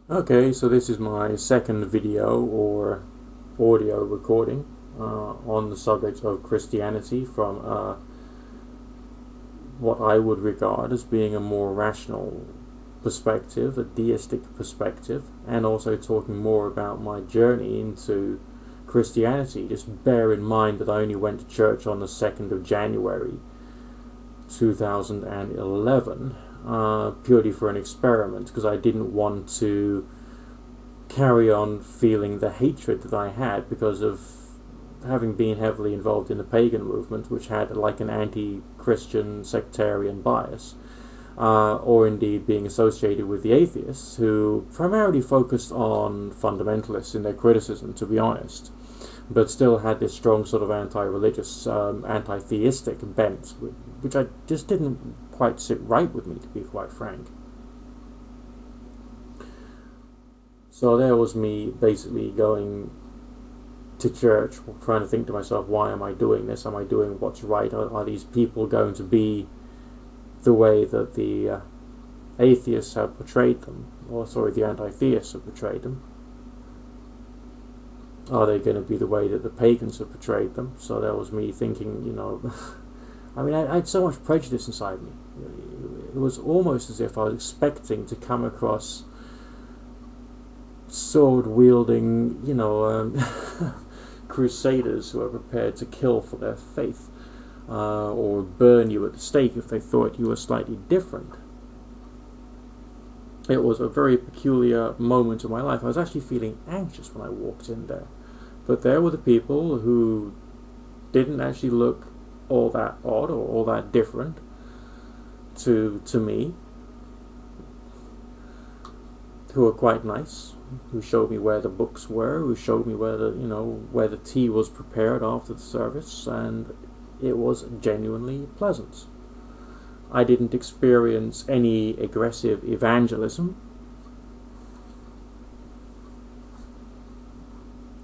Okay, so this is my second video or audio recording on the subject of Christianity from what I would regard as being a more rational perspective, a deistic perspective, and also talking more about my journey into Christianity. Just bear in mind that I only went to church on the 2nd of January 2011, purely for an experiment, because I didn't want to carry on feeling the hatred that I had because of having been heavily involved in the pagan movement, which had like an anti-Christian sectarian bias, or indeed being associated with the atheists, who primarily focused on fundamentalists in their criticism, to be honest, but still had this strong sort of anti-religious, anti-theistic bent, which I just didn't quite sit right with me, to be quite frank. So there was me basically going to church, trying to think to myself, why am I doing this? Am I doing what's right? Are these people going to be the way that the atheists have portrayed them? Or, sorry, the anti-theists have portrayed them? Are they going to be the way that the pagans have portrayed them? So that was me thinking, I mean, I had so much prejudice inside me. It was almost as if I was expecting to come across sword-wielding, crusaders who are prepared to kill for their faith, or burn you at the stake if they thought you were slightly different. It was a very peculiar moment in my life. I was actually feeling anxious when I walked in there. But there were the people who didn't actually look all that odd or all that different to me, who were quite nice, who showed me where the books were, who showed me where the tea was prepared after the service, and it was genuinely pleasant. I didn't experience any aggressive evangelism.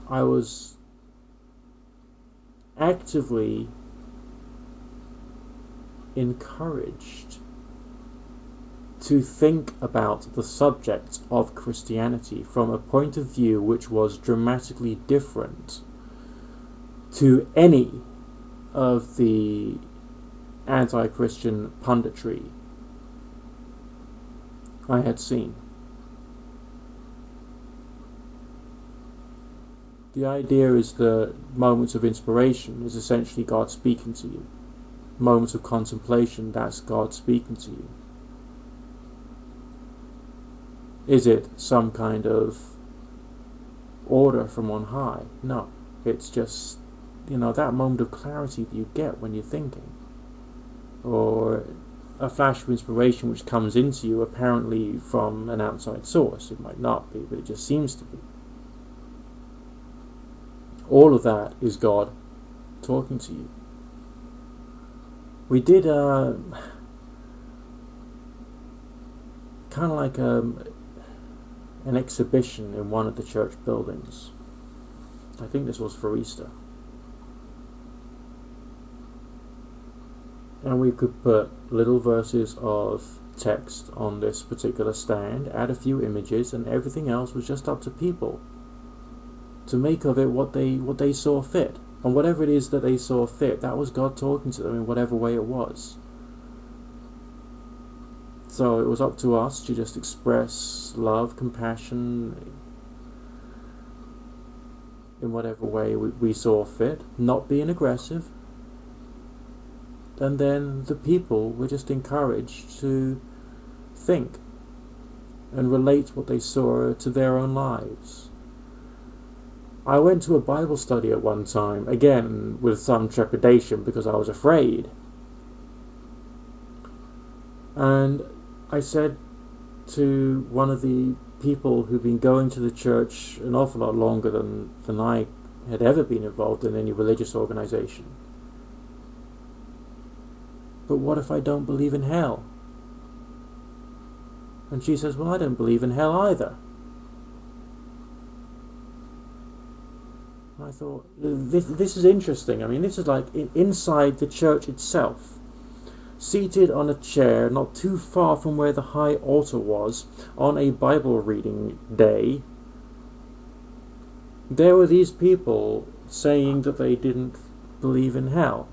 I was actively encouraged to think about the subject of Christianity from a point of view which was dramatically different to any of the anti-Christian punditry I had seen. The idea is that moments of inspiration is essentially God speaking to you. Moments of contemplation, that's God speaking to you. Is it some kind of order from on high? No. It's just, that moment of clarity that you get when you're thinking. Or a flash of inspiration which comes into you apparently from an outside source. It might not be, but it just seems to be. All of that is God talking to you. We did kind of like an exhibition in one of the church buildings. I think this was for Easter. And we could put little verses of text on this particular stand, add a few images, and everything else was just up to people to make of it what they saw fit. And whatever it is that they saw fit, that was God talking to them in whatever way it was. So it was up to us to just express love, compassion, in whatever way we saw fit, not being aggressive. And then the people were just encouraged to think and relate what they saw to their own lives. I went to a Bible study at one time, again with some trepidation because I was afraid. And I said to one of the people who'd been going to the church an awful lot longer than I had ever been involved in any religious organization, but what if I don't believe in hell? And she says, well, I don't believe in hell either. And I thought, this is interesting. I mean, this is like inside the church itself. seated on a chair not too far from where the high altar was on a Bible reading day, there were these people saying that they didn't believe in hell,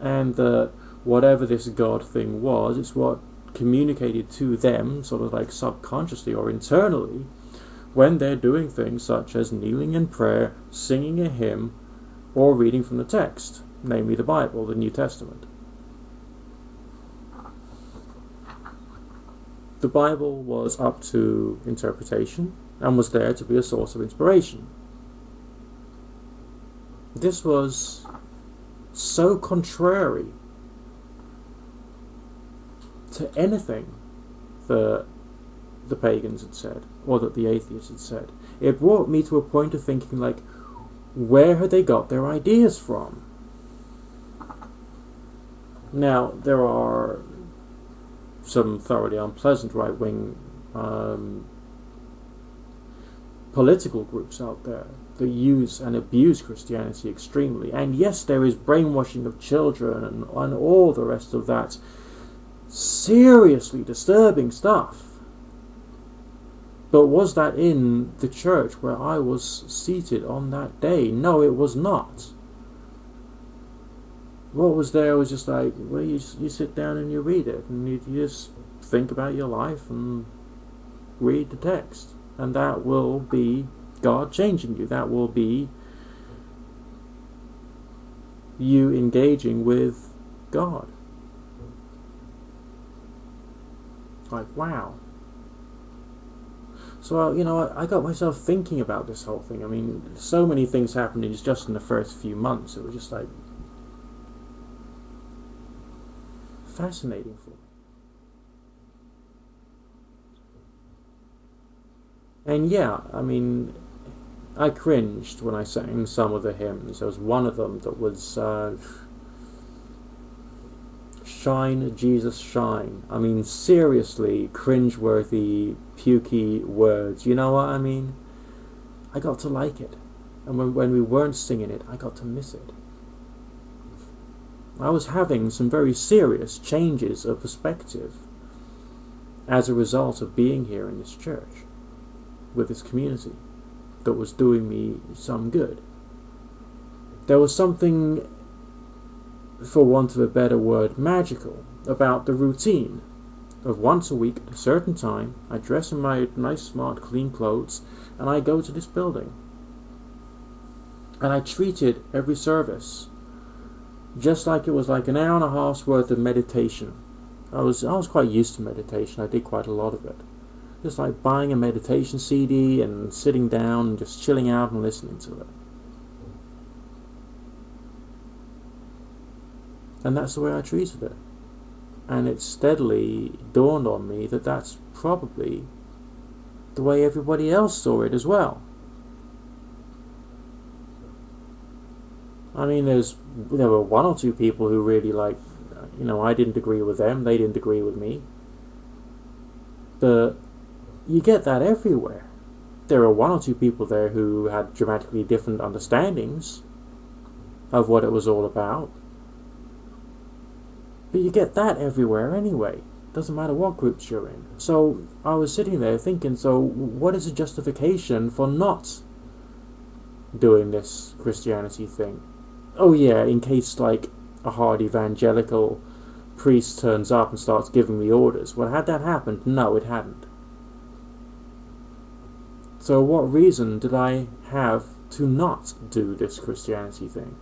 and that whatever this God thing was, it's what communicated to them, sort of like subconsciously or internally, when they're doing things such as kneeling in prayer, singing a hymn, or reading from the text, namely the Bible, the New Testament. The Bible was up to interpretation and was there to be a source of inspiration. This was so contrary to anything that the pagans had said, or that the atheists had said. It brought me to a point of thinking, like, where had they got their ideas from? Now, there are some thoroughly unpleasant right-wing political groups out there that use and abuse Christianity extremely. And yes, there is brainwashing of children and all the rest of that seriously disturbing stuff. But was that in the church where I was seated on that day? No, it was not. What was there was just like, well, you sit down and you read it, and you just think about your life and read the text. And that will be God changing you. That will be you engaging with God. Like, wow. So, I got myself thinking about this whole thing. I mean, so many things happened just in the first few months. It was just like fascinating for me. And yeah, I mean, I cringed when I sang some of the hymns. There was one of them that was Shine, Jesus, shine. I mean, seriously, cringeworthy, pukey words. You know what I mean? I got to like it. And when we weren't singing it, I got to miss it. I was having some very serious changes of perspective as a result of being here in this church, with this community, that was doing me some good. There was something, for want of a better word, magical about the routine of once a week at a certain time, I dress in my nice, smart, clean clothes, and I go to this building. And I treated every service just like it was like an hour and a half's worth of meditation. I was quite used to meditation. I did quite a lot of it. Just like buying a meditation CD and sitting down and just chilling out and listening to it. And that's the way I treated it. And it steadily dawned on me that that's probably the way everybody else saw it as well. I mean, there were one or two people who really I didn't agree with them, they didn't agree with me. But you get that everywhere. There are one or two people there who had dramatically different understandings of what it was all about. But you get that everywhere anyway. Doesn't matter what groups you're in. So I was sitting there thinking, so what is the justification for not doing this Christianity thing? Oh yeah, in case like a hard evangelical priest turns up and starts giving me orders. Well, had that happened? No, it hadn't. So what reason did I have to not do this Christianity thing?